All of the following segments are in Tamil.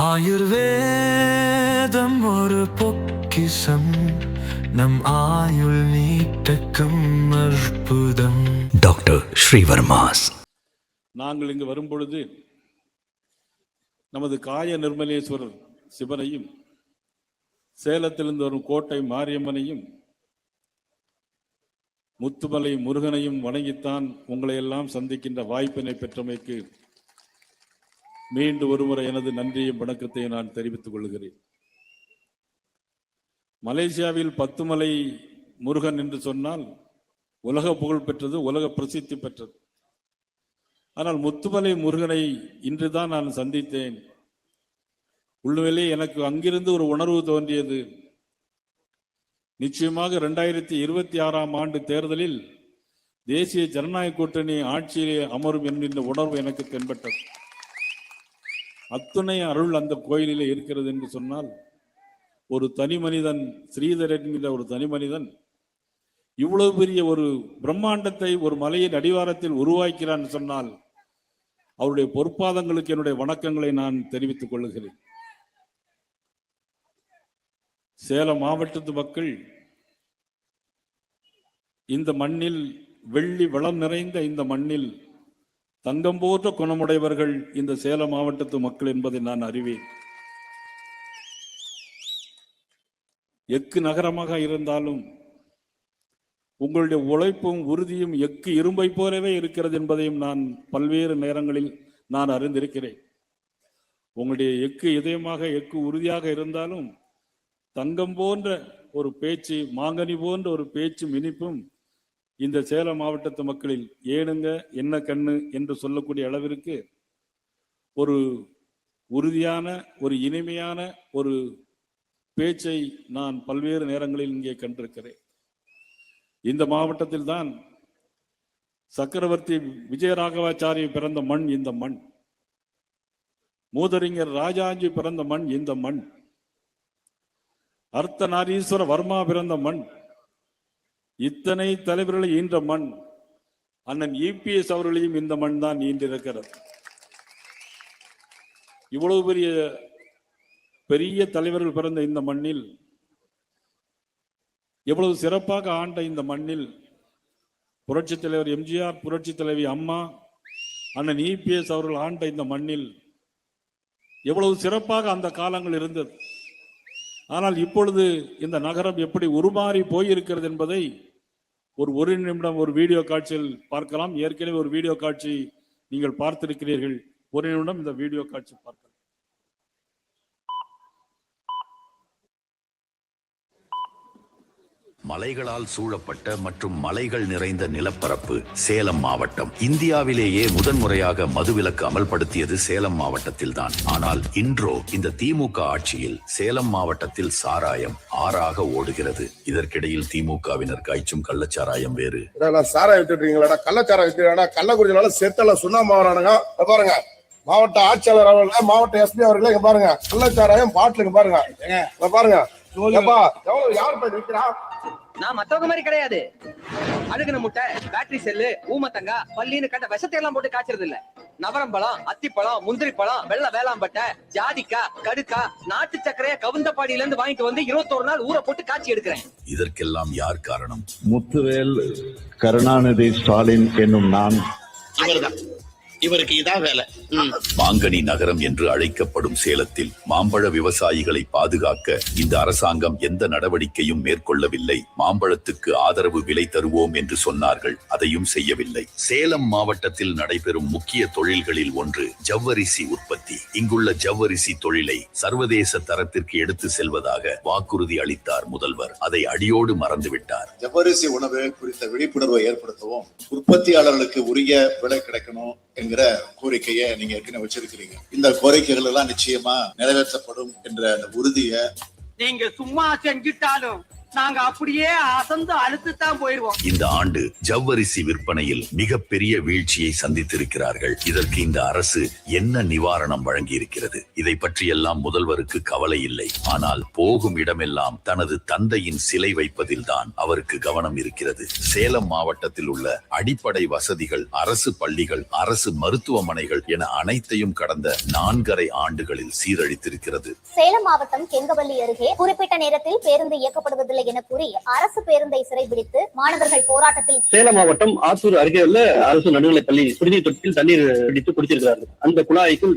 ஆயுர்வேதம் ஒரு பொக்கிஷம், நம் ஆயுள் நீட்டக்கும் அற்புதம். டாக்டர் ஸ்ரீவர்மாஸ். நாங்கள் இங்கு வரும்பொழுது நமது காய நிர்மலேஸ்வரர் சிவனையும், சேலத்திலிருந்து வரும் கோட்டை மாரியம்மனையும், முத்துமலை முருகனையும் வணங்கித்தான் உங்களை எல்லாம் சந்திக்கின்ற வாய்ப்பினை பெற்றமைக்கு மீண்டும் ஒருமுறை எனது நன்றியும் வணக்கத்தையும் நான் தெரிவித்துக் கொள்கிறேன். மலேசியாவில் 10 மலை முருகன் என்று சொன்னால் உலக புகழ் பெற்றது, உலக பிரசித்தி பெற்றது. ஆனால் முத்துமலை முருகனை இன்றுதான் நான் சந்தித்தேன். உள்ளுவிலே எனக்கு அங்கிருந்து ஒரு உணர்வு தோன்றியது. நிச்சயமாக 2026ஆம் ஆண்டு தேர்தலில் தேசிய ஜனநாயக கூட்டணி ஆட்சியிலே அமரும் என்கின்ற உணர்வு எனக்கு தென்பட்டது. அத்துணை அருள் அந்த கோயிலிலே இருக்கிறது என்று சொன்னால், ஒரு தனி மனிதன், ஸ்ரீதர் என்கிற ஒரு தனி மனிதன் இவ்வளவு பெரிய ஒரு பிரம்மாண்டத்தை ஒரு மலையின் அடிவாரத்தில் உருவாக்கிறான் சொன்னால், அவருடைய பொற்பாதங்களுக்கு என்னுடைய வணக்கங்களை நான் தெரிவித்துக் கொள்ளுகிறேன். சேலம் மாவட்டத்து மக்கள் இந்த மண்ணில், வெள்ளி வளம் நிறைந்த இந்த மண்ணில் தங்கம் போன்ற குணமுடையவர்கள் இந்த சேலம் மாவட்டத்து மக்கள் என்பதை நான் அறிவேன். எக்கு நகரமாக இருந்தாலும் உங்களுடைய உழைப்பும் உறுதியும் எக்கு இரும்பை போலவே இருக்கிறது என்பதையும் நான் பல்வேறு நேரங்களில் நான் அறிந்திருக்கிறேன். உங்களுடைய எக்கு இதயமாக, எக்கு உறுதியாக இருந்தாலும் தங்கம் போன்ற ஒரு பேச்சு, மாங்கனி போன்ற ஒரு பேச்சும் இனிப்பும் இந்த சேலம் மாவட்டத்து மக்களில் ஏனுங்க என்ன கண்ணு என்று சொல்லக்கூடிய அளவிற்கு ஒரு உறுதியான, ஒரு இனிமையான ஒரு பேச்சை நான் பல்வேறு நேரங்களில் இங்கே கண்டிருக்கிறேன். இந்த மாவட்டத்தில் தான் சக்கரவர்த்தி விஜயராகவாச்சாரி பிறந்த மண் இந்த மண். மூதறிஞர் ராஜாஜி பிறந்த மண் இந்த மண். அர்த்தநாரீஸ்வர வர்மா பிறந்த மண். இத்தனை தலைவர்களை ஈன்ற மண். அண்ணன் EPS அவர்களையும் இந்த மண் தான் ஈன்றிருக்கிறது. இவ்வளவு பெரிய தலைவர்கள் பிறந்த இந்த மண்ணில், எவ்வளவு சிறப்பாக ஆண்ட இந்த மண்ணில் புரட்சி தலைவர் MGR, புரட்சி தலைவி அம்மா, அண்ணன் EPS அவர்கள் ஆண்ட இந்த மண்ணில் எவ்வளவு சிறப்பாக அந்த காலங்கள் இருந்தது. ஆனால் இப்பொழுது இந்த நகரம் எப்படி உருமாறி போயிருக்கிறது என்பதை ஒரு நிமிடம் ஒரு வீடியோ காட்சியில் பார்க்கலாம். ஏற்கனவே ஒரு வீடியோ காட்சி நீங்கள் பார்த்திருக்கிறீர்கள். ஒரு நிமிடம் இந்த வீடியோ காட்சி பார்க்கலாம். மலைகளால் சூழப்பட்ட மற்றும் மலைகள் நிறைந்த நிலப்பரப்பு சேலம் மாவட்டம். இந்தியாவிலேயே முதன்முறையாக மதுவிலக்கு அமல்படுத்தியது சேலம் மாவட்டத்தில் தான். ஆனால் இன்றோ இந்த திமுக ஆட்சியில் சேலம் மாவட்டத்தில் சாராயம் ஆறாக ஓடுகிறது. இதற்கிடையில் திமுகவினர் காய்ச்சும் கள்ளச்சாராயம் வேறு. சாராயம் விட்டுறீங்களா? கள்ளச்சாராயம் விட்டுறா? கள்ளக்குறிச்சினால செத்தல சுண்ணாம்பு பாருங்க. மாவட்ட ஆட்சியாளர் அவர்களே, மாவட்ட SP அவர்களே, பாருங்க கள்ளச்சாராயம் பாட்டிலுக்கு பாருங்க. பாருங்க யார் போய் நிற்கிறா? நான் மத்தவங்க மாதிரி கிடையாது. அழுகுன முட்டை, பேட்டரி செல்லு, ஊமத்தங்கா, பல்லின்னு கண்ட விஷத்தை எல்லாம் போட்டு காய்ச்சறது இல்ல. நவரம்பழம், அத்திப்பழம், முந்திரி பழம், வெள்ள வேளாம்பட்டை, ஜாதிக்காய், கடுக்கா, நாட்டு சக்கரைய கவுந்தப்பாடியில இருந்து வாங்கிட்டு வந்து 21 நாள் ஊற போட்டு காய்ச்சி எடுக்கிறேன். இதற்கெல்லாம் யார் காரணம்? முத்துவேல் கருணாநிதி ஸ்டாலின் என்னும் நான். இவருக்கு இதான் வேலை. மாங்கனி நகரம் என்று அழைக்கப்படும் சேலத்தில் மாம்பழ விவசாயிகளை பாதுகாக்க இந்த அரசாங்கம் எந்த நடவடிக்கையும் மேற்கொள்ளவில்லை. மாம்பழத்துக்கு ஆதரவு விலை தருவோம் என்று சொன்னார்கள், அதையும் செய்யவில்லை. சேலம் மாவட்டத்தில் நடைபெறும் முக்கிய தொழில்களில் ஒன்று ஜவ்வரிசி உற்பத்தி. இங்குள்ள ஜவ்வரிசி தொழிலை சர்வதேச தரத்திற்கு எடுத்து செல்வதாக வாக்குறுதி அளித்தார் முதல்வர். அதை அடியோடு மறந்துவிட்டார். ஜவ்வரிசி உணவு குறித்த விழிப்புணர்வை ஏற்படுத்தவும், உற்பத்தியாளர்களுக்கு உரிய விலை கிடைக்கணும் என்கிற கோரிக்கையை நீங்க ஏற்கனவே வச்சிருக்கிறீங்க. இந்த கோரிக்கைகள் எல்லாம் நிச்சயமா நிறைவேற்றப்படும் என்ற அந்த உறுதியை நீங்க சும்மா செஞ்சுட்டாலும் நாங்க அப்படியே அசந்து அழுத்துத்தான் போயிருவோம். இந்த ஆண்டு ஜவ்வரிசி விற்பனையில் மிகப்பெரிய வீழ்ச்சியை சந்தித்திருக்கிறார்கள். இதற்கு இந்த அரசு என்ன நிவாரணம் வழங்கி இருக்கிறது? இதை பற்றியெல்லாம் முதல்வருக்கு கவலை இல்லை. ஆனால் போகும் இடமெல்லாம் தனது தந்தையின் சிலை வைப்பதில்தான் அவருக்கு கவனம் இருக்கிறது. சேலம் மாவட்டத்தில் உள்ள அடிப்படை வசதிகள், அரசு பள்ளிகள், அரசு மருத்துவமனைகள் என அனைத்தையும் கடந்த 4.5 ஆண்டுகளில் சீரழித்திருக்கிறது. சேலம் மாவட்டம் கெங்கவல்லி அருகே குறிப்பிட்ட நேரத்தில் பேருந்து இயக்கப்படுவதில்லை என கூறி அரசு பேருந்தை சிறைபிடித்து மாணவர்கள் போராட்டத்தில். சேலம் மாவட்டம் ஆத்தூர் அருகே உள்ள அரசு நடுநிலைப் பள்ளி குடிநீர் தொட்டியில் தண்ணீர் பிடித்து குடித்திருக்கிறார்கள். அந்த குழாய்க்குள்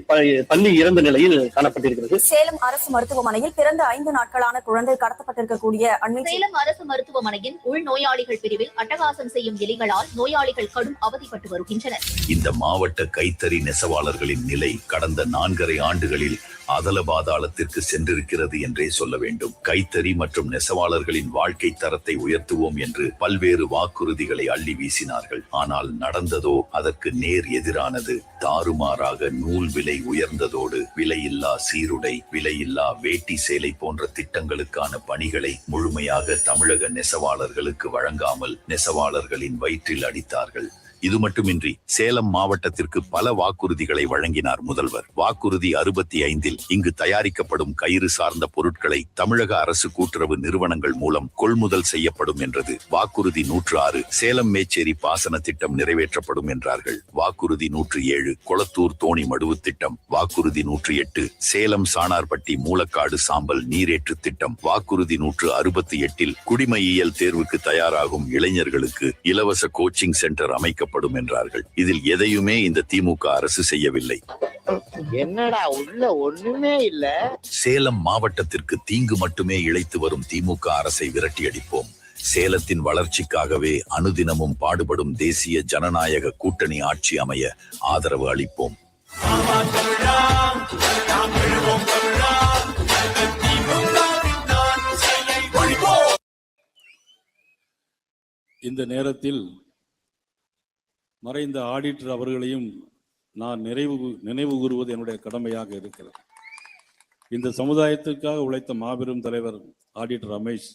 பள்ளி இறந்த நிலையில் காணப்பட்டிருக்கிறது. சேலம் அரசு மருத்துவமனையில் பிறந்த 5 நாட்களான குழந்தை கடத்தப்பட்டிருக்கக்கூடிய அண்மை. சேலம் அரசு மருத்துவமனையின் உள் நோயாளிகள் பிரிவில் அட்டகாசம் செய்யும் எலிகளால் நோயாளிகள் கடும் அவதிப்பட்டு வருகின்றனர். இந்த மாவட்ட கைத்தறி நெசவாளர்களின் நிலை கடந்த 4.5 ஆண்டுகளில் அதல பாதாளத்திற்கு சென்றிருக்கிறது என்றே சொல்ல வேண்டும். கைத்தறி மற்றும் நெசவாளர்களின் வாழ்க்கை தரத்தை உயர்த்துவோம் என்று பல்வேறு வாக்குறுதிகளை அள்ளி வீசினார்கள். ஆனால் நடந்ததோ அதற்கு நேர் எதிரானது. தாறுமாறாக நூல் விலை உயர்ந்ததோடு விலையில்லா சீருடை, விலையில்லா வேட்டி சேலை போன்ற திட்டங்களுக்கான பணிகளை முழுமையாக தமிழக நெசவாளர்களுக்கு வழங்காமல் நெசவாளர்களின் வயிற்றில் அடித்தார்கள். இது மட்டுமின்றி சேலம் மாவட்டத்திற்கு பல வாக்குறுதிகளை வழங்கினார் முதல்வர். வாக்குறுதி 65இல் இங்கு தயாரிக்கப்படும் கயிறு சார்ந்த பொருட்களை தமிழக அரசு கூட்டுறவு நிறுவனங்கள் மூலம் கொள்முதல் செய்யப்படும் என்றது. வாக்குறுதி 106 சேலம் மேச்சேரி பாசன திட்டம் நிறைவேற்றப்படும் என்றார்கள். வாக்குறுதி 107 கொளத்தூர் தோணி மடுவு திட்டம். வாக்குறுதி 108 சேலம் சாணார்பட்டி மூலக்காடு சாம்பல் நீரேற்று திட்டம். வாக்குறுதி 168இல் குடிமையியல் தேர்வுக்கு தயாராகும் இளைஞர்களுக்கு இலவச கோச்சிங் சென்டர் அமைக்க என்றார்கள். இதில் எதையுமே இந்த திமுக அரசு செய்யவில்லை. என்னடா உள்ள ஒண்ணுமே இல்ல. சேலம் மாவட்டத்திற்கு தீங்கு மட்டுமே இழைத்து வரும் திமுக அரசை விரட்டி அடிப்போம். சேலத்தின் வளர்ச்சிக்காகவே அனுதினமும் பாடுபடும் தேசிய ஜனநாயக கூட்டணி ஆட்சி அமைய ஆதரவு அளிப்போம். இந்த நேரத்தில் மறைந்த ஆடிட்டர் அவர்களையும் நான் நினைவு கூறுவது என்னுடைய கடமையாக இருக்கிறது. இந்த சமுதாயத்திற்காக உழைத்த மாபெரும் தலைவர் ஆடிட்டர் ரமேஷ்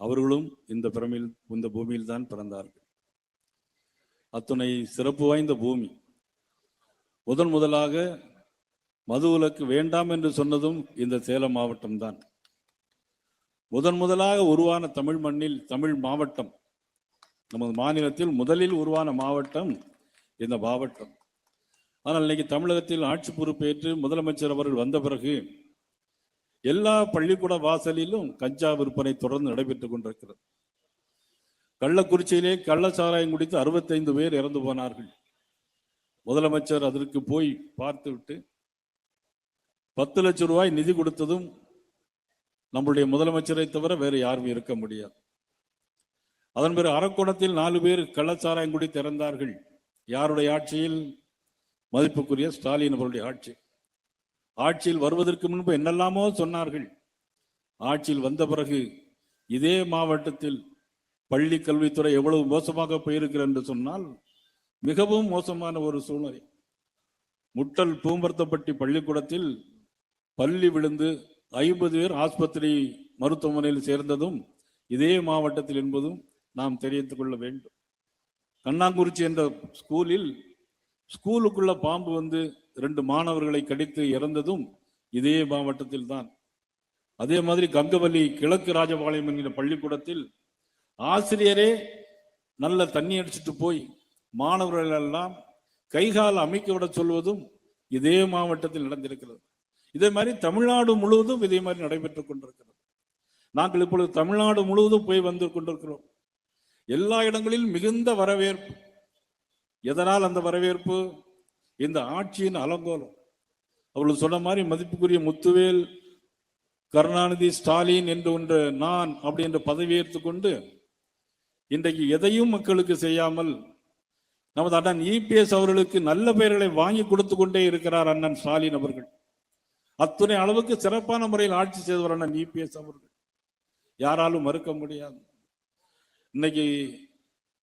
அவர்களும் இந்த பூமியில் தான் பிறந்தார்கள். அத்துணை சிறப்பு வாய்ந்த பூமி. முதலாக மதுவிலக்கு வேண்டாம் என்று சொன்னதும் இந்த சேலம் மாவட்டம்தான். முதலாக உருவான தமிழ் மண்ணில் தமிழ் மாவட்டம், நமது மாநிலத்தில் முதலில் உருவான மாவட்டம் இந்த மாவட்டம். ஆனால் இன்னைக்கு தமிழகத்தில் ஆட்சி பொறுப்பேற்று முதலமைச்சர் அவர்கள் வந்த பிறகு எல்லா பள்ளிக்கூட வாசலிலும் கஞ்சா விற்பனை தொடர்ந்து நடைபெற்றுக் கொண்டிருக்கிறது. கள்ளக்குறிச்சியிலே கள்ளச்சாராயம் குடித்து 65 பேர் இறந்து போனார்கள். முதலமைச்சர் அதற்கு போய் பார்த்துவிட்டு 10 லட்சம் ரூபாய் நிதி கொடுத்ததும் நம்முடைய முதலமைச்சரை தவிர வேறு யாரும் இருக்க முடியாது. அதன் பிறகு அரக்கோணத்தில் 4 பேர் கள்ளச்சாராயம் குடித்து இறந்தார்கள். யாருடைய ஆட்சியில்? மதிப்புக்குரிய ஸ்டாலின் அவருடைய ஆட்சி. ஆட்சியில் வருவதற்கு முன்பு என்னெல்லாமோ சொன்னார்கள். ஆட்சியில் வந்த பிறகு இதே மாவட்டத்தில் பள்ளி கல்வித்துறை எவ்வளவு மோசமாக போயிருக்கிறது என்று சொன்னால் மிகவும் மோசமான ஒரு சூழ்நிலை. முட்டல் பூம்பர்த்தப்பட்டி பள்ளிக்கூடத்தில் பள்ளி விழுந்து 50 பேர் ஆஸ்பத்திரி மருத்துவமனையில் சேர்ந்ததும் இதே மாவட்டத்தில் என்பதும் நாம் தெரிந்து கொள்ள வேண்டும். கண்ணாங்குறிச்சி என்ற ஸ்கூலுக்குள்ள பாம்பு வந்து 2 மாணவர்களை கடித்து இறந்ததும் இதே மாவட்டத்தில் தான். அதே மாதிரி கங்கவல்லி கிழக்கு ராஜபாளையம் என்கிற பள்ளிக்கூடத்தில் ஆசிரியரே நல்ல தண்ணி அடிச்சுட்டு போய் மாணவர்கள் எல்லாம் கைகால் அமைக்க விட சொல்வதும் இதே மாவட்டத்தில் நடந்திருக்கிறது. இதே மாதிரி தமிழ்நாடு முழுவதும் இதே மாதிரி நடைபெற்றுக் கொண்டிருக்கிறது. நாங்கள் இப்பொழுது தமிழ்நாடு முழுவதும் போய் வந்து கொண்டிருக்கிறோம். எல்லா இடங்களிலும் மிகுந்த வரவேற்பு. எதனால் அந்த வரவேற்பு? இந்த ஆட்சியின் அலங்கோலம். அவர்கள் சொன்ன மாதிரி மதிப்புக்குரிய முத்துவேல், கருணாநிதி, ஸ்டாலின் என்று ஒன்று நான் அப்படி என்று பதவியேற்றுக் கொண்டு இன்றைக்கு எதையும் மக்களுக்கு செய்யாமல் நமது அண்ணன் இபிஎஸ் அவர்களுக்கு நல்ல பெயர்களை வாங்கி கொடுத்து கொண்டே இருக்கிறார் அண்ணன் ஸ்டாலின் அவர்கள். அத்துணை அளவுக்கு சிறப்பான முறையில் ஆட்சி செய்தவர் அண்ணன் இபிஎஸ் அவர்கள். யாராலும் மறுக்க முடியாது. இன்னைக்கு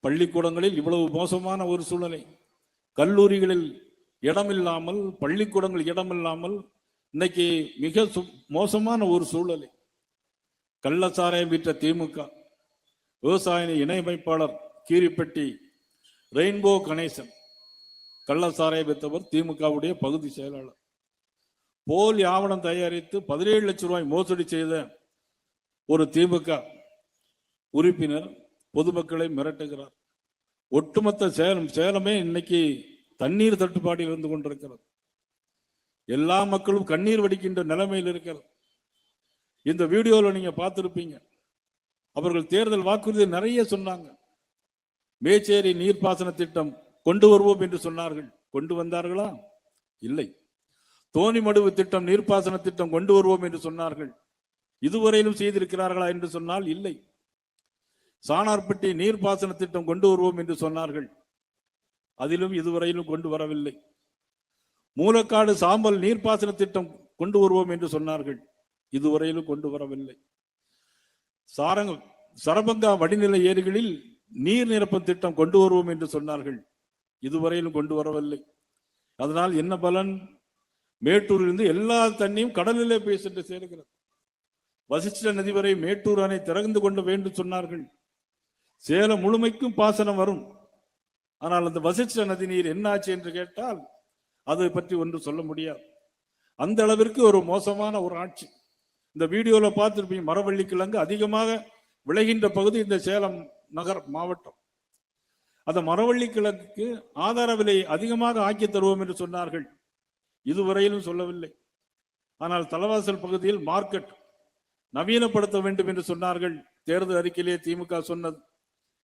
பள்ளிக்கூடங்களில் இவ்வளவு மோசமான ஒரு சூழ்நிலை. கல்லூரிகளில் இடமில்லாமல், பள்ளிக்கூடங்கள் இடமில்லாமல் இன்னைக்கு மிக மோசமான ஒரு சூழ்நிலை. கள்ளச்சாராயம் விற்ற திமுக, விவசாய இணையமைப்பாளர் கீரிப்பட்டி ரெயின்போ கணேசன் கள்ளச்சாராயம் விற்றவர், திமுகவுடைய பகுதி செயலாளர். போலி ஆவணம் தயாரித்து 17 லட்சம் ரூபாய் மோசடி செய்த ஒரு திமுக உறுப்பினர் பொதுமக்களை மிரட்டுகிறார். ஒட்டுமொத்த சேலமே இன்னைக்கு தண்ணீர் தட்டுப்பாட்டில் இருந்து கொண்டிருக்கிறது. எல்லா மக்களும் கண்ணீர் வடிக்கின்ற நிலைமையில் இருக்கிறது. இந்த வீடியோவில் நீங்க பார்த்திருப்பீங்க. அவர்கள் தேர்தல் வாக்குறுதி நிறைய சொன்னாங்க. மேச்சேரி நீர்ப்பாசன திட்டம் கொண்டு வருவோம் என்று சொன்னார்கள். கொண்டு வந்தார்களா? இல்லை. தோணிமடுவு திட்டம், நீர்ப்பாசன திட்டம் கொண்டு வருவோம் என்று சொன்னார்கள். இதுவரையிலும் செய்திருக்கிறார்களா என்று சொன்னால் இல்லை. சாணார்பட்டி நீர்ப்பாசன திட்டம் கொண்டு வருவோம் என்று சொன்னார்கள். அதிலும் இதுவரையிலும் கொண்டு வரவில்லை. மூலக்காடு சாம்பல் நீர்ப்பாசன திட்டம் கொண்டு வருவோம் என்று சொன்னார்கள். இதுவரையிலும் கொண்டு வரவில்லை. சரபங்கா வடிநிலை ஏரிகளில் நீர் நிரப்பும் திட்டம் கொண்டு வருவோம் என்று சொன்னார்கள். இதுவரையிலும் கொண்டு வரவில்லை. அதனால் என்ன பலன்? மேட்டூரிலிருந்து எல்லா தண்ணியும் கடலிலே போய் சென்று சேர்கிறது. வசிஷ்ட நதி வரை மேட்டூர் அணை திறந்து கொண்டு வேண்டும் சொன்னார்கள். சேலம் முழுமைக்கும் பாசனம் வரும். ஆனால் அந்த வசிஷ்ட நதி நீர் என்ன ஆச்சு என்று கேட்டால் அதை பற்றி ஒன்று சொல்ல முடியாது. அந்த அளவிற்கு ஒரு மோசமான ஒரு ஆட்சி. இந்த வீடியோல பார்த்திருப்பீங்க. மரவள்ளி கிழங்கு அதிகமாக விளைகின்ற பகுதி இந்த சேலம் நகர் மாவட்டம். அந்த மரவள்ளி கிழங்குக்கு ஆதார விலை அதிகமாக ஆக்கி தருவோம் என்று சொன்னார்கள். இதுவரையிலும் சொல்லவில்லை. ஆனால் தலைவாசல் பகுதியில் மார்க்கெட் நவீனப்படுத்த வேண்டும் என்று சொன்னார்கள். தேர்தல் அறிக்கையிலே திமுக சொன்னது.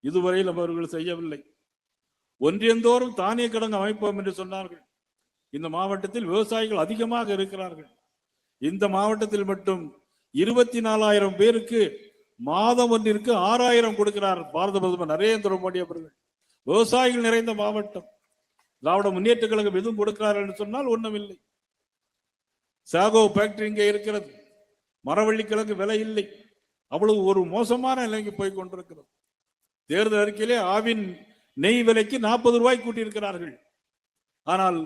இதுவரையில் அவர்கள் செய்யவில்லை. ஒன்றியந்தோறும் தானிய கிடங்கு அமைப்போம் என்று சொன்னார்கள். இந்த மாவட்டத்தில் விவசாயிகள் அதிகமாக இருக்கிறார்கள். இந்த மாவட்டத்தில் மட்டும் 24,000 பேருக்கு மாதம் ஒன்றிற்கு 6,000 கொடுக்கிறார் பாரத பிரதமர் நரேந்திர மோடி அவர்கள். விவசாயிகள் நிறைந்த மாவட்டம். திராவிட முன்னேற்ற கழகம் எதுவும் கொடுக்கிறார் என்று சொன்னால் ஒன்றும் இல்லை. சாகோ ஃபேக்டரி இங்கே இருக்கிறது. மரவள்ளி கிழங்கு விலை இல்லை. அவ்வளவு ஒரு மோசமான நிலைக்கு போய் கொண்டிருக்கிறது. தேர்தல் அறிக்கையிலே ஆவின் நெய் விலைக்கு 40 ரூபாய் கூட்டியிருக்கிறார்கள். ஆனால்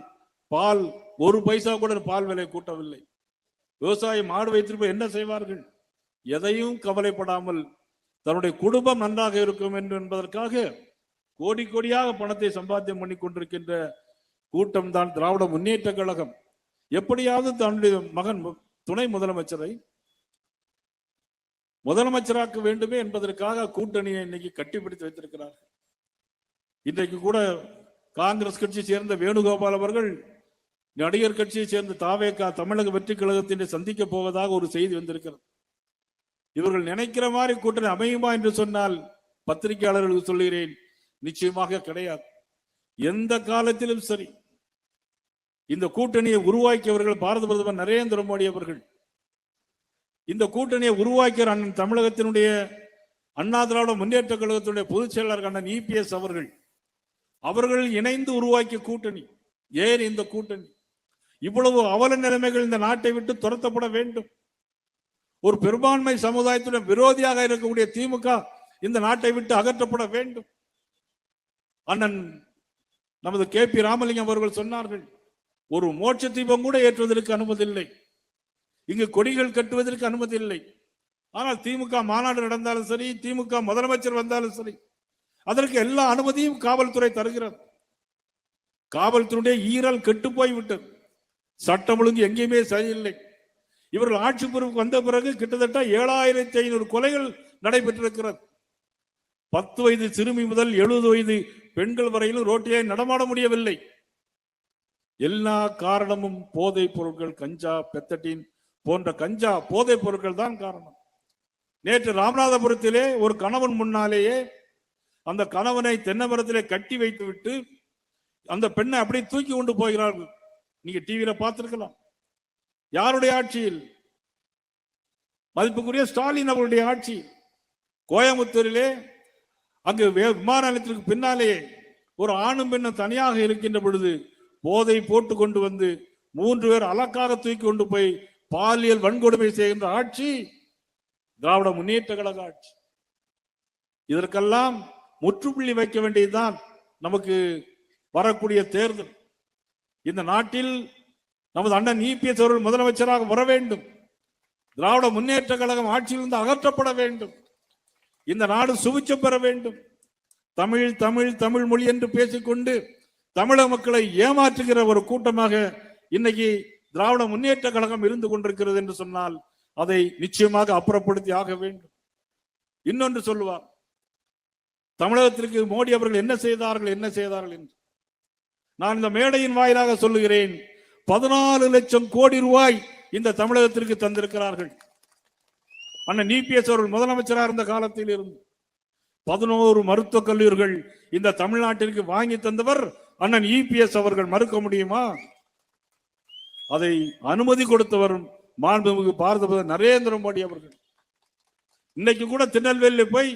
பால் 1 பைசா கூட பால் விலை கூட்டவில்லை. விவசாயி மாடு வைத்திருப்ப என்ன செய்வார்கள்? எதையும் கவலைப்படாமல் தன்னுடைய குடும்பம் நன்றாக இருக்கும் என்பதற்காக கோடி கோடியாக பணத்தை சம்பாத்தியம் பண்ணி கொண்டிருக்கின்ற கூட்டம் தான் திராவிட முன்னேற்ற கழகம். எப்படியாவது தன்னுடைய மகன் துணை முதலமைச்சரை முதலமைச்சராக்க வேண்டுமே என்பதற்காக கூட்டணியை இன்னைக்கு கட்டிப்பிடித்து வைத்திருக்கிறார்கள். இன்றைக்கு கூட காங்கிரஸ் கட்சியை சேர்ந்த வேணுகோபால் அவர்கள் நடிகர் கட்சியை சேர்ந்த தாவேகா தமிழக வெற்றி கழகத்தினை சந்திக்க போவதாக ஒரு செய்தி வந்திருக்கிறது. இவர்கள் நினைக்கிற மாதிரி கூட்டணி அமையுமா என்று சொன்னால் பத்திரிகையாளர்களுக்கு சொல்லுகிறேன், நிச்சயமாக கிடையாது. எந்த காலத்திலும் சரி இந்த கூட்டணியை உருவாக்கியவர்கள் பாரத பிரதமர் நரேந்திர மோடி அவர்கள். இந்த கூட்டணியை உருவாக்கிய அண்ணன் தமிழகத்தினுடைய அண்ணா திராவிட முன்னேற்ற கழகத்தினுடைய பொதுச் செயலாளர் அண்ணன் EPS அவர்கள் இணைந்து உருவாக்கிய கூட்டணி. ஏன் இந்த கூட்டணி? இவ்வளவு அவல நிலைமைகள் இந்த நாட்டை விட்டு துரத்தப்பட வேண்டும். ஒரு பெரும்பான்மை சமுதாயத்துடன் விரோதியாக இருக்கக்கூடிய திமுக இந்த நாட்டை விட்டு அகற்றப்பட வேண்டும். அண்ணன் நமது KP ராமலிங்கம் அவர்கள் சொன்னார்கள், ஒரு மோட்ச தீபம் கூட ஏற்றுவதற்கு அனுமதி இல்லை, இங்கு கொடிகள் கட்டுவதற்கு அனுமதி இல்லை. ஆனால் திமுக மாநாடு நடந்தாலும் சரி, திமுக முதலமைச்சர் வந்தாலும் சரி, அதற்கு எல்லா அனுமதியும் காவல்துறை தருகிறது. காவல்துறையுடைய ஈரல் கெட்டு போய்விட்டது. சட்டம் ஒழுங்கு எங்கேயுமே சரியில்லை. இவர்கள் ஆட்சி பொறுப்புக்கு வந்த பிறகு கிட்டத்தட்ட 7,500 கொலைகள் நடைபெற்றிருக்கிறது. 10 வயது சிறுமி முதல் 70 வயது பெண்கள் வரையிலும் ரோட்டிலே நடமாட முடியவில்லை. எல்லா காரணமும் போதைப் பொருட்கள், கஞ்சா, பெத்தட்டின் போன்ற கஞ்சா போதைப் பொருட்கள் தான் காரணம். நேற்று ராமநாதபுரத்திலே ஒரு கணவன் முன்னாலேயே அந்த கணவனை தென்னமரத்திலே கட்டி வைத்து விட்டு அந்த பெண்ணை அப்படியே தூக்கி கொண்டு போகிறார்கள். நீங்க டிவியில பார்த்திருக்கலாம். யாருடைய ஆட்சியில்? மதிப்புக்குரிய ஸ்டாலின் அவருடைய ஆட்சி. கோயம்புத்தூரிலே அங்கு விமான நிலையத்திற்கு பின்னாலே ஒரு ஆணும் பெண்ணும் தனியாக இருக்கின்ற பொழுது போதை போட்டு கொண்டு வந்து 3 பேர் அலக்காக தூக்கி கொண்டு போய் பாலியல் வன்கொடுமை செய்கின்ற ஆட்சி திராவிட முன்னேற்ற கழக ஆட்சி. இதற்கெல்லாம் முற்றுப்புள்ளி வைக்க வேண்டியதுதான் நமக்கு வரக்கூடிய தேர்தல். இந்த நாட்டில் நமது அண்ணன் EPS அவர்கள் முதலமைச்சராக வர வேண்டும். திராவிட முன்னேற்ற கழகம் ஆட்சியிலிருந்து அகற்றப்பட வேண்டும். இந்த நாடு சுபிட்சம் பெற வேண்டும். தமிழ் தமிழ் தமிழ் மொழி என்று பேசிக்கொண்டு தமிழக மக்களை ஏமாற்றுகிற ஒரு கூட்டமாக இன்னைக்கு திராவிட முன்னேற்ற கழகம் இருந்து கொண்டிருக்கிறது என்று சொன்னால் அதை நிச்சயமாக அப்புறப்படுத்தி ஆக வேண்டும். இன்னொன்று சொல்லுவார், தமிழகத்திற்கு மோடி அவர்கள் என்ன செய்தார்கள் என்று. நான் இந்த மேடையின் வாயிலாக சொல்லுகிறேன், 14 லட்சம் கோடி ரூபாய் இந்த தமிழகத்திற்கு தந்திருக்கிறார்கள். அண்ணன் இபிஎஸ் அவர்கள் முதலமைச்சராக இருந்த காலத்தில் இருந்து 11 மருத்துவக் கல்லூரிகள் இந்த தமிழ்நாட்டிற்கு வாங்கி தந்தவர் அண்ணன் இபிஎஸ் அவர்கள். மறுக்க முடியுமா? அதை அனுமதி கொடுத்தவர் மாண்புமிகு பாரத பிரதமர் நரேந்திர மோடி அவர்கள். இன்னைக்கு கூட திருநெல்வேலியில போய்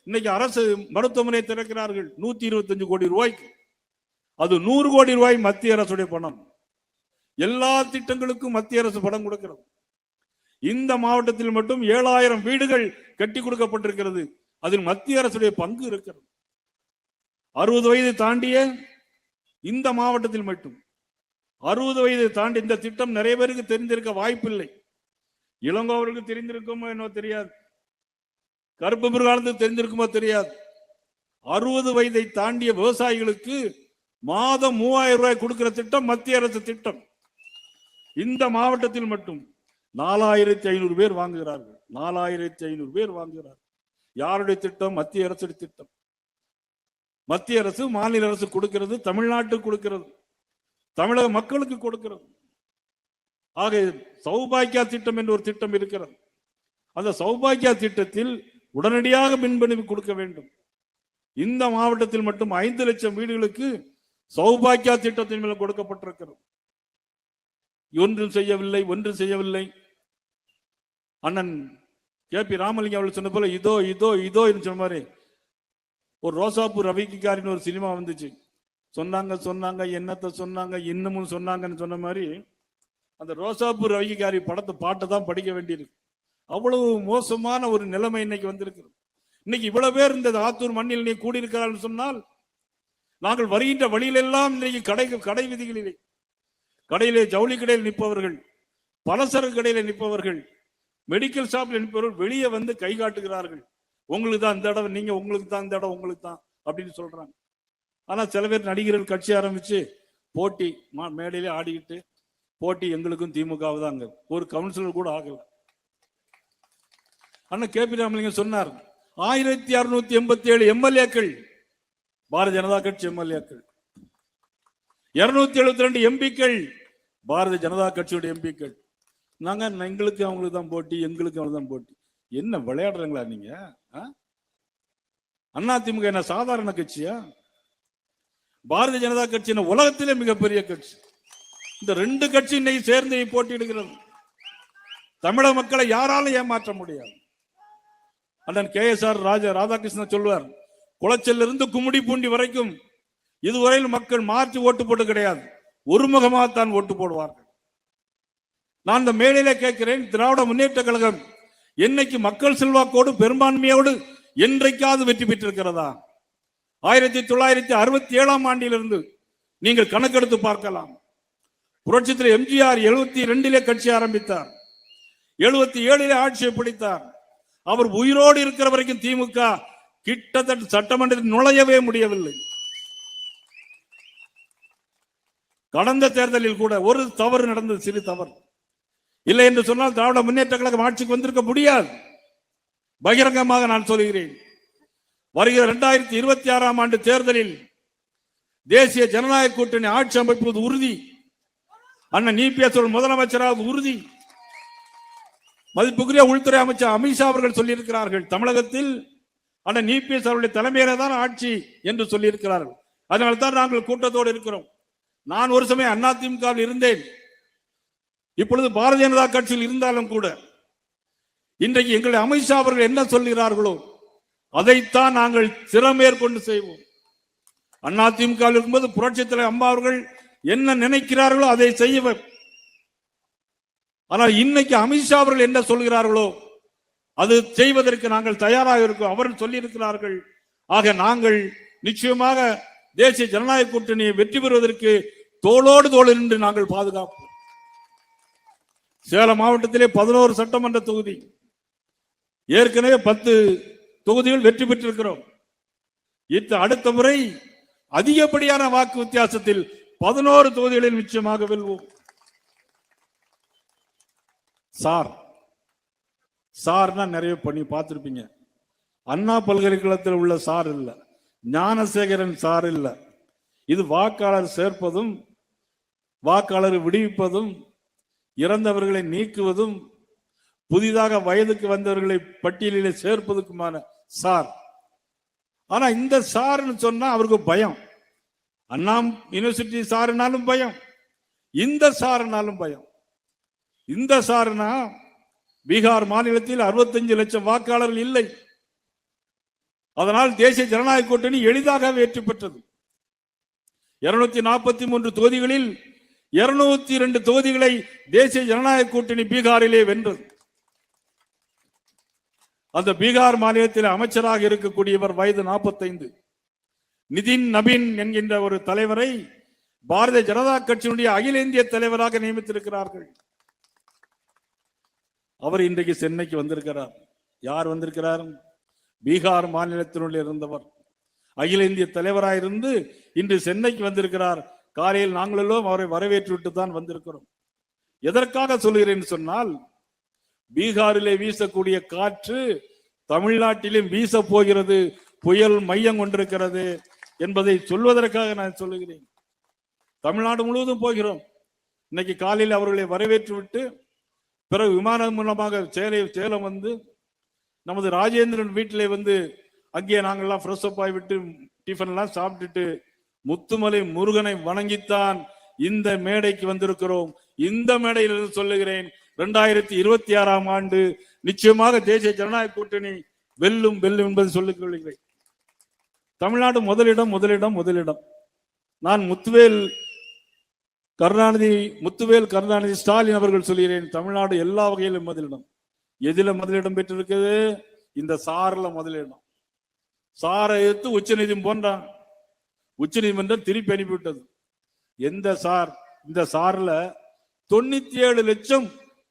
இன்னைக்கு அரசு மருத்துவமனை திறக்கிறார்கள் 125 கோடி ரூபாய்க்கு. அது 100 கோடி ரூபாய் மத்திய அரசுடைய பணம். எல்லா திட்டங்களுக்கும் மத்திய அரசு பணம் கொடுக்கிறது. இந்த மாவட்டத்தில் மட்டும் 7000 வீடுகள் கட்டி கொடுக்கப்பட்டிருக்கிறது. அதில் மத்திய அரசுடைய பங்கு இருக்கிறது. 60 வயது தாண்டிய இந்த மாவட்டத்தில் மட்டும் 60 வயது தாண்டி இந்த திட்டம் நிறைய பேருக்கு தெரிந்திருக்க வாய்ப்பில்லை. இளங்கோவர்களுக்கு தெரிந்திருக்குமோ என்னோ தெரியாது, கருப்பு மிருகானத்துக்கு தெரிஞ்சிருக்குமோ தெரியாது. 60 வயதை தாண்டிய விவசாயிகளுக்கு மாதம் 3000 ரூபாய் கொடுக்கிற திட்டம் மத்திய அரசு திட்டம். இந்த மாவட்டத்தில் மட்டும் 4500 பேர் வாங்குகிறார்கள். 4500 பேர் வாங்குகிறார்கள். யாருடைய திட்டம்? மத்திய அரசுடைய திட்டம். மத்திய அரசு மாநில அரசு கொடுக்கிறது, தமிழ்நாட்டுக்கு கொடுக்கிறது, தமிழக மக்களுக்கு கொடுக்கிறது. ஆக சௌபாக்கியா திட்டம் என்று ஒரு திட்டம் இருக்கிறது. அந்த சௌபாக்கியா திட்டத்தில் உடனடியாக மின்பணி கொடுக்க வேண்டும். இந்த மாவட்டத்தில் மட்டும் 5 லட்சம் வீடுகளுக்கு சௌபாக்கியா திட்டத்தின் மேல் கொடுக்கப்பட்டிருக்கிறது. ஒன்றும் செய்யவில்லை. அண்ணன் கே.பி. ராமலிங்கம் அவர்கள் சொன்ன போல இதோ இதோ இதோ என்று சொன்ன மாதிரி ஒரு ரோசாப்பூர் ரவிக்காரின்னு ஒரு சினிமா வந்துச்சு. சொன்னாங்க என்னத்தை சொன்னாங்க இன்னமும் சொன்னாங்கன்னு சொன்ன மாதிரி அந்த ரோசாப்பூர் ரவிக்காரி பாட்டை தான் படிக்க வேண்டியிருக்கு. அவ்வளவு மோசமான ஒரு நிலைமை இன்னைக்கு வந்திருக்கு. இன்னைக்கு இவ்வளவு பேர் இந்த ஆத்தூர் மண்ணில் நீ கூடியிருக்கிறார்கள் சொன்னால், நாங்கள் வருகின்ற வழியிலெல்லாம் இன்னைக்கு கடை விதிகளிலே, கடையிலே ஜவுளி கடையில் நிற்பவர்கள், பலசரக்கு கடையில நிற்பவர்கள், மெடிக்கல் ஷாப்ல நிற்பவர்கள் வெளியே வந்து கை காட்டுகிறார்கள். உங்களுக்கு தான் இந்த இடம், நீங்க உங்களுக்கு தான் இந்த இடம், உங்களுக்கு தான் அப்படின்னு சொல்றாங்க. ஆனா சில பேர் நடிகர்கள் கட்சி ஆரம்பிச்சு போட்டி மேடையிலே ஆடிக்கிட்டு போட்டி எங்களுக்கும் திமுகவு தாங்க, ஒரு கவுன்சிலர் கூட ஆகல. அண்ணா கே.பி. ராமலிங்கம் சொன்னார், 1687 எம்எல்ஏக்கள் பாரதிய ஜனதா கட்சி எம்எல்ஏக்கள், 272 எம்பிக்கள் பாரதிய ஜனதா கட்சியுடைய எம்பிக்கள். நாங்க எங்களுக்கு அவங்களுக்கு தான் போட்டி, எங்களுக்கு அவங்களுக்கு தான் போட்டி. என்ன விளையாடுறீங்களா நீங்க? அண்ணா திமுக என்ன சாதாரண கட்சியா? பாரதிய ஜனதா கட்சி உலகத்திலே மிகப்பெரிய கட்சி. இந்த 2 கட்சி இன்னைக்கு சேர்ந்து போட்டியிடுகிறது. தமிழக மக்களை யாராலும் ஏமாற்ற முடியாது. அண்ணன் KSR ராதாகிருஷ்ணன் சொல்வார், குளச்சலிருந்து கும்மிடி பூண்டி வரைக்கும் இதுவரையில் மக்கள் மாற்றி ஓட்டு போட்டு கிடையாது, ஒருமுகமாகத்தான் ஓட்டு போடுவார்கள். நான் இந்த மேடையிலே கேட்கிறேன், திராவிட முன்னேற்ற கழகம் என்னைக்கு மக்கள் செல்வாக்கோடு பெரும்பான்மையோடு என்றைக்காவது வெற்றி பெற்றிருக்கிறதா? 1967 ஆண்டிலிருந்து நீங்கள் கணக்கெடுத்து பார்க்கலாம். புரட்சித்தில் எம்ஜிஆர் 72 கட்சி ஆரம்பித்தார், 77 ஆட்சியை பிடித்தார். அவர் உயிரோடு இருக்கிற வரைக்கும் திமுக கிட்டத்தட்ட சட்டமன்றத்தில் நுழையவே முடியவில்லை. கடந்த தேர்தலில் கூட ஒரு தவறு நடந்தது, சிறு தவறு. இல்லை என்று சொன்னால் திராவிட முன்னேற்ற கழகம் ஆட்சிக்கு வந்திருக்க முடியாது. பகிரங்கமாக நான் சொல்கிறேன், வருகிற 2026 ஆண்டு தேர்தலில் தேசிய ஜனநாயக கூட்டணி ஆட்சி அமைப்பது உறுதி. அண்ணன் இபிஎஸ் முதலமைச்சராக உறுதி. மதிப்புக்குரிய உள்துறை அமைச்சர் அமித்ஷா அவர்கள் சொல்லியிருக்கிறார்கள், தமிழகத்தில் அண்ணன் இபிஎஸ் அவருடைய தலைமையில தான் ஆட்சி என்று சொல்லியிருக்கிறார்கள். அதனால்தான் நாங்கள் கூட்டத்தோடு இருக்கிறோம். நான் ஒரு சமயம் அதிமுகவில் இருந்தேன், இப்பொழுது பாரதிய ஜனதா கட்சியில் இருந்தாலும் கூட இன்றைக்கு எங்களை அமித்ஷா அவர்கள் என்ன சொல்கிறார்களோ அதைத்தான் நாங்கள் சிறமேற்கொண்டு செய்வோம். அதிமுகவில் இருக்கும்போது புரட்சித் தலைவர் அம்மா அவர்கள் என்ன நினைக்கிறார்களோ அதை செய்ய. ஆனால் இன்னைக்கு அமித்ஷா அவர்கள் என்ன சொல்கிறார்களோ அது செய்வதற்கு நாங்கள் தயாராக இருக்கோம். அவர்கள் சொல்லி இருக்கிறார்கள். ஆக நாங்கள் நிச்சயமாக தேசிய ஜனநாயக கூட்டணியை வெற்றி பெறுவதற்கு தோளோடு தோள் நின்று நாங்கள் பாதுகாப்போம். சேலம் மாவட்டத்திலே 11 சட்டமன்ற தொகுதி, ஏற்கனவே 10 தொகுதிகள் வெற்றி பெற்றிருக்கிறோம். அடுத்த முறை அதிகப்படியான வாக்கு வித்தியாசத்தில் 11 தொகுதிகளில் நிச்சயமாக வெல்வோம். சார்னா நிறைய பண்ணி பார்த்திருப்பீங்க. அண்ணா பல்கலைக்கழகத்தில் உள்ள சார் இல்ல, ஞானசேகரன் சார் இல்ல. இது வாக்காளர் சேர்ப்பதும், வாக்காளர் விடுவிப்பதும், இறந்தவர்களை நீக்குவதும், புதிதாக வயதுக்கு வந்தவர்களை பட்டியலில் சேர்ப்பதுக்குமான சார். ஆனா இந்த சார்னு சொன்னா அவருக்கு பயம். அண்ணா யூனிவர்சிட்டி சாருனாலும் பயம், இந்த சாருனாலும் பயம். இந்த சாருனா பீகார் மாநிலத்தில் 65 லட்சம் வாக்காளர்கள் இல்லை. அதனால் தேசிய ஜனநாயக கூட்டணி எளிதாக வெற்றி பெற்றது. 243 தொகுதிகளில் 202 தொகுதிகளை தேசிய ஜனநாயக கூட்டணி பீகாரிலே வென்றது. அந்த பீகார் மாநிலத்தில் அமைச்சராக இருக்கக்கூடியவர் வயது 45. நிதின் நபீன் என்கின்ற ஒரு தலைவரை பாரதிய ஜனதா கட்சியினுடைய அகில இந்திய தலைவராக நியமித்திருக்கிறார்கள். அவர் இன்றைக்கு சென்னைக்கு வந்திருக்கிறார். யார் வந்திருக்கிறார்? பீகார் மாநிலத்தினுடைய இருந்தவர் அகில இந்திய தலைவராக இருந்து இன்று சென்னைக்கு வந்திருக்கிறார். காலையில் நாங்களெல்லாம் அவரை வரவேற்று விட்டு தான் வந்திருக்கிறோம். எதற்காக சொல்கிறேன் சொன்னால், பீகாரிலே வீசக்கூடிய காற்று தமிழ்நாட்டிலும் வீச போகிறது, புயல் மையம் கொண்டிருக்கிறது என்பதை சொல்வதற்காக நான் சொல்லுகிறேன். தமிழ்நாடு முழுவதும் போகிறோம். இன்னைக்கு காலையில் அவர்களை வரவேற்று விட்டு பிறகு விமானம் மூலமாக சேலம் வந்து நமது ராஜேந்திரன் வீட்டிலே வந்து அங்கே நாங்கள்லாம் ஃப்ரெஷ் அப் ஆகிவிட்டு டிஃபன் எல்லாம் சாப்பிட்டுட்டு முத்துமலை முருகனை வணங்கித்தான் இந்த மேடைக்கு வந்திருக்கிறோம். இந்த மேடையில் சொல்லுகிறேன், 2026ஆம் ஆண்டு நிச்சயமாக தேசிய ஜனநாயக கூட்டணி வெல்லும் என்பதை சொல்லிக் கொள்கிறேன். தமிழ்நாடு முதலிடம். நான் முத்துவேல் கருணாநிதி ஸ்டாலின் அவர்கள் சொல்கிறேன், தமிழ்நாடு எல்லா வகையிலும் முதலிடம். எதில முதலிடம் பெற்றிருக்கிறது? இந்த சார்ல முதலிடம். சாரை எடுத்து உச்சநீதிமன்றம் திருப்பி அனுப்பிவிட்டது. எந்த சார்? இந்த சார்ல 97 லட்சம்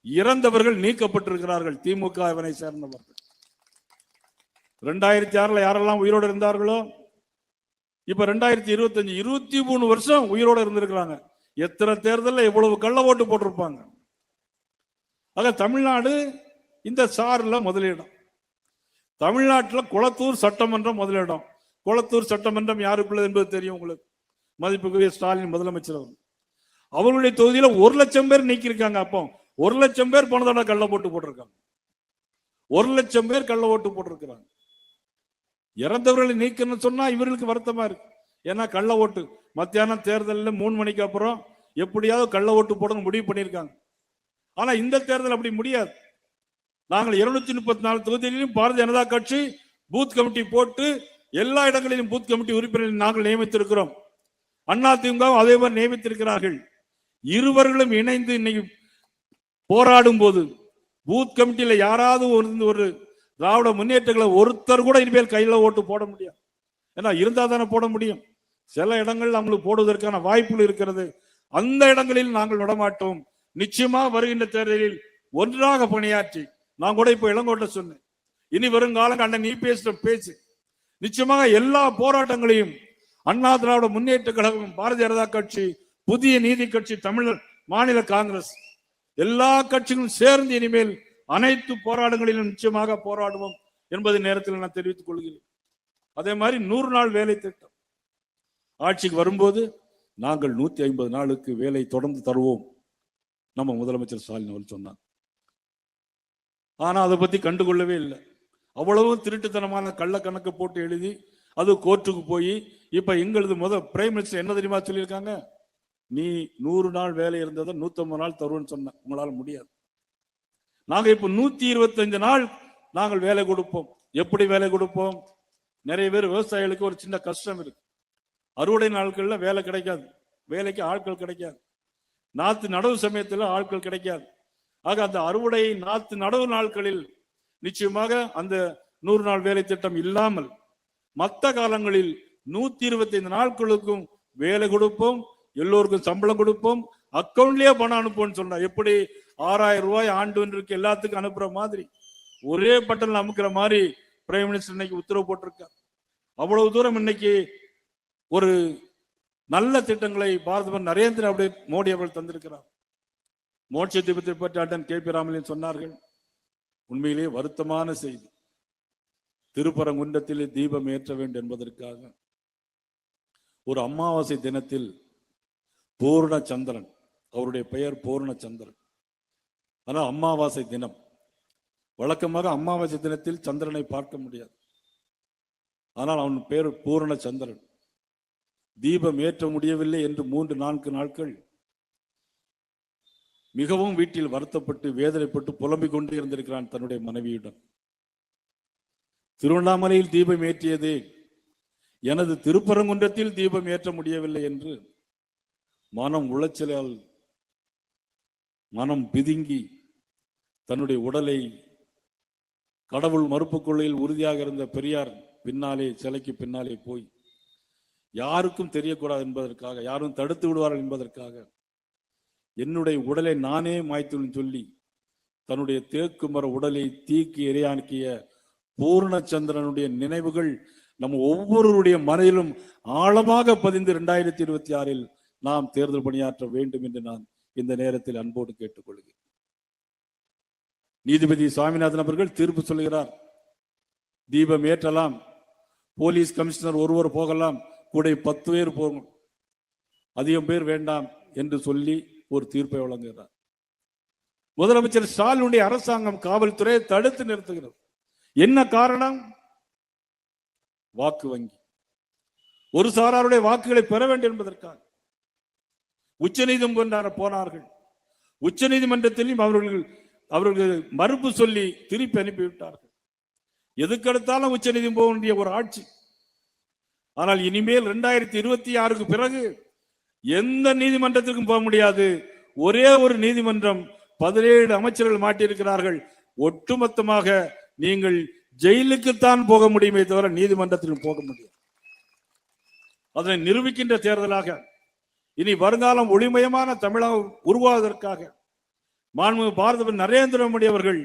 இறந்தவர்கள் நீக்கப்பட்டிருக்கிறார்கள், திமுகவினை சேர்ந்தவர்கள். 2006 யாரெல்லாம் உயிரோடு இருந்தார்களோ இப்ப 2025 23 வருஷம் உயிரோடு இருந்திருக்கிறாங்க. எத்தனை தேர்தலில் எவ்வளவு கள்ள ஓட்டு போட்டிருப்பாங்க. ஆக தமிழ்நாடு இந்த சார்ல முதலிடம். தமிழ்நாட்டில் குளத்தூர் சட்டமன்றம் முதலிடம். குளத்தூர் சட்டமன்றம் யாருக்குள்ளது என்பது தெரியும் உங்களுக்கு. மதிப்புக்குரிய ஸ்டாலின் முதலமைச்சர் அவர்களுடைய தொகுதியில 1 லட்சம் பேர் நீக்கியிருக்காங்க. அப்போ 1 லட்சம் பேர் போன தடவை கள்ள ஓட்டு போட்டிருக்காங்க. 1 லட்சம் பேர் கள்ள ஓட்டு போட்டிருக்கிறாங்க. இறந்தவர்களை நீக்கணும்னு சொன்னா இவர்களுக்கு வருத்தமா இருக்கு. ஏன்னா கள்ள ஓட்டு மத்தியானம் தேர்தலில் 3 மணிக்கு அப்புறம் எப்படியாவது கள்ள ஓட்டு போட முடிவு பண்ணியிருக்காங்க. ஆனா இந்த தேர்தல் அப்படி முடியாது. நாங்கள் 234 தொகுதிகளிலும் பாரதிய ஜனதா கட்சி பூத் கமிட்டி போட்டு எல்லா இடங்களிலும் பூத் கமிட்டி உறுப்பினர்களை நாங்கள் நியமித்திருக்கிறோம். அதிமுக அதே மாதிரி நியமித்திருக்கிறார்கள். இருவர்களும் இணைந்து இன்னைக்கு போராடும் போது பூத் கமிட்டியில யாராவது ஒரு திராவிட முன்னேற்றங்களை ஒருத்தர் கூட இனிமேல் கையில ஓட்டு போட முடியாது. ஏன்னா இருந்தா தானே போட முடியும். சில இடங்கள் நம்மளுக்கு போடுவதற்கான வாய்ப்புகள் இருக்கிறது. அந்த இடங்களில் நாங்கள் விடமாட்டோம். நிச்சயமா வருகின்ற தேர்தலில் ஒன்றாக பணியாற்றி, நான் கூட இப்ப இளங்கோட்டை சொன்னேன், இனி வருங்காலம் அண்ணன் நீ பேசு நிச்சயமாக எல்லா போராட்டங்களையும் அண்ணா திராவிட முன்னேற்ற கழகம், பாரதிய ஜனதா கட்சி, புதிய நீதி கட்சி, தமிழர் மாநில காங்கிரஸ் எல்லா கட்சிகளும் சேர்ந்து இனிமேல் அனைத்து போராட்டங்களிலும் நிச்சயமாக போராடுவோம் என்பதை நேரத்தில் நான் தெரிவித்துக் கொள்கிறேன். அதே மாதிரி 100 நாள் வேலை திட்டம் ஆட்சிக்கு வரும்போது நாங்கள் 150 நாளுக்கு வேலை தொடர்ந்து தருவோம் நம்ம முதலமைச்சர் ஸ்டாலின் அவர்கள் சொன்னார். ஆனா அதை பத்தி கண்டுகொள்ளவே இல்லை. அவ்வளவு திருட்டுத்தனமான கள்ள கணக்கு போட்டு எழுதி அது கோர்ட்டுக்கு போய் இப்ப எங்களது பிரைம் மினிஸ்டர் என்ன தெரியுமா சொல்லியிருக்காங்க, நீ 100 நாள் வேலை இருந்ததை 150 நாள் தருவோன்னு சொன்ன, உங்களால முடியாது. நாங்க இப்ப 125 நாள் நாங்கள் வேலை கொடுப்போம். எப்படி வேலை கொடுப்போம்? நிறைய பேர் விவசாயிகளுக்கு ஒரு சின்ன கஷ்டம் இருக்கு. அறுவடை நாட்கள்ல வேலை கிடைக்காது, வேலைக்கு ஆட்கள் கிடைக்காது. நாத்து நடவு சமயத்துல ஆட்கள் கிடைக்காது. ஆக அந்த அறுவடை நாத்து நடவு நாட்களில் நிச்சயமாக அந்த 100 நாள் வேலை திட்டம் இல்லாமல் மற்ற காலங்களில் 125 நாட்களுக்கும் வேலை கொடுப்போம், எல்லோருக்கும் சம்பளம் கொடுப்போம், அக்கௌண்ட்லயே பணம் அனுப்புவோம்னு சொன்னா எப்படி 6,000 ரூபாய் ஆண்டு ஒன்றுக்கு எல்லாத்துக்கும் அனுப்புற மாதிரி ஒரே பட்டன் அமுக்கிற மாதிரி பிரைம் மினிஸ்டர் இன்னைக்கு உத்தரவு போட்டிருக்கார். அவ்வளவு தூரம் இன்னைக்கு ஒரு நல்ல திட்டங்களை பாரத நரேந்திர மோடி அவர்கள் தந்திருக்கிறார். மோட்ச தீபத்தை பற்றி அட்டன் கே.பி. ராமலின் சொன்னார்கள். உண்மையிலே வருத்தமான செய்தி. திருப்பரங்குன்றத்திலே தீபம் ஏற்ற வேண்டும் என்பதற்காக ஒரு அமாவாசை தினத்தில் பூர்ண சந்திரன், அவருடைய பெயர் பூர்ண சந்திரன், ஆனால் அமாவாசை தினம், வழக்கமாக அமாவாசை தினத்தில் சந்திரனை பார்க்க முடியாது, ஆனால் அவன் பெயர் பூர்ண சந்திரன். தீபம் ஏற்ற முடியவில்லை என்று 3-4 நாட்கள் மிகவும் வீட்டில் வருத்தப்பட்டு வேதனைப்பட்டு புலம்பிக் கொண்டே இருந்திருக்கிறான் தன்னுடைய மனைவியுடன். திருவண்ணாமலையில் தீபம் ஏற்றியதே, எனது திருப்பரங்குன்றத்தில் தீபம் ஏற்ற முடியவில்லை என்று மனம் உளைச்சலால் மனம் பிதுங்கி தன்னுடைய உடலை கடவுள் மறுப்பு கொள்ளையில் உறுதியாக இருந்த பெரியார் பின்னாலே, சிலைக்கு பின்னாலே போய் யாருக்கும் தெரியக்கூடாது என்பதற்காக, யாரும் தடுத்து விடுவார்கள் என்பதற்காக என்னுடைய உடலை நானே மாய்த்து சொல்லி தன்னுடைய தேக்கு மர உடலை தீக்கி எரியாக்கிய பூர்ணச்சந்திரனுடைய நினைவுகள் நம் ஒவ்வொருவருடைய மனதிலும் ஆழமாக பதிந்து 2026 நாம் தேர்தல் பணியாற்ற வேண்டும் என்று நான் இந்த நேரத்தில் அன்போடு கேட்டுக்கொள்கிறேன். நீதிபதி சுவாமிநாதன் அவர்கள் தீர்ப்பு சொல்கிறார். தீபம் ஏற்றலாம், போலீஸ் கமிஷனர் ஒருவர் போகலாம், கூட 10 பேர் போகும், அதிகம் பேர் வேண்டாம் என்று சொல்லி ஒரு தீர்ப்பை வழங்குகிறார். முதலமைச்சர் ஸ்டாலினுடைய அரசாங்கம் காவல்துறையை தடுத்து நிறுத்துகிறது. என்ன காரணம்? வாக்கு வங்கி, ஒரு சாராருடைய வாக்குகளை பெற வேண்டும் என்பதற்காக உச்சநீதிமன்றம் போனார்கள். உச்சநீதிமன்றத்திலும் அவர்கள் மறுப்பு சொல்லி திருப்பி அனுப்பிவிட்டார்கள். எதுக்கெடுத்தாலும் உச்சநீதிமன்றம் போக வேண்டிய ஒரு ஆட்சி. ஆனால் இனிமேல் 2026க்கு பிறகு எந்த நீதிமன்றத்திற்கும் போக முடியாது. ஒரே ஒரு நீதிமன்றம், 17 அமைச்சர்கள் மாட்டியிருக்கிறார்கள். ஒட்டுமொத்தமாக நீங்கள் ஜெயிலுக்குத்தான் போக முடியுமே தவிர நீதிமன்றத்திற்கு போக முடியாது. அதனை நிரூபிக்கின்ற தேர்தலாக இனி வருங்காலம் ஒளிமயமான தமிழகம் உருவாவதற்காக மாண்புமிகு பாரத நரேந்திர மோடி அவர்கள்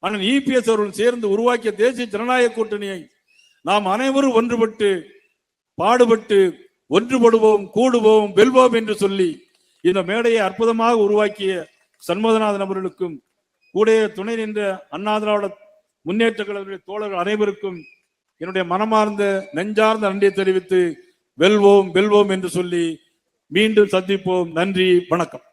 அண்ணன் இபிஎஸ் அவர்கள் சேர்ந்து உருவாக்கிய தேசிய ஜனநாயக கூட்டணியை நாம் அனைவரும் ஒன்றுபட்டு பாடுபட்டு ஒன்றுபடுவோம், கூடுவோம், வெல்வோம் என்று சொல்லி இந்த மேடையை அற்புதமாக உருவாக்கிய சண்முகநாதன் அவர்களுக்கும் கூட துணை நின்ற அண்ணா திராவிட முன்னேற்ற கழக தோழர்கள் அனைவருக்கும் என்னுடைய மனமார்ந்த நெஞ்சார்ந்த நன்றியை தெரிவித்து வெல்வோம் வெல்வோம் என்று சொல்லி மீண்டும் சந்திப்போம். நன்றி, வணக்கம்.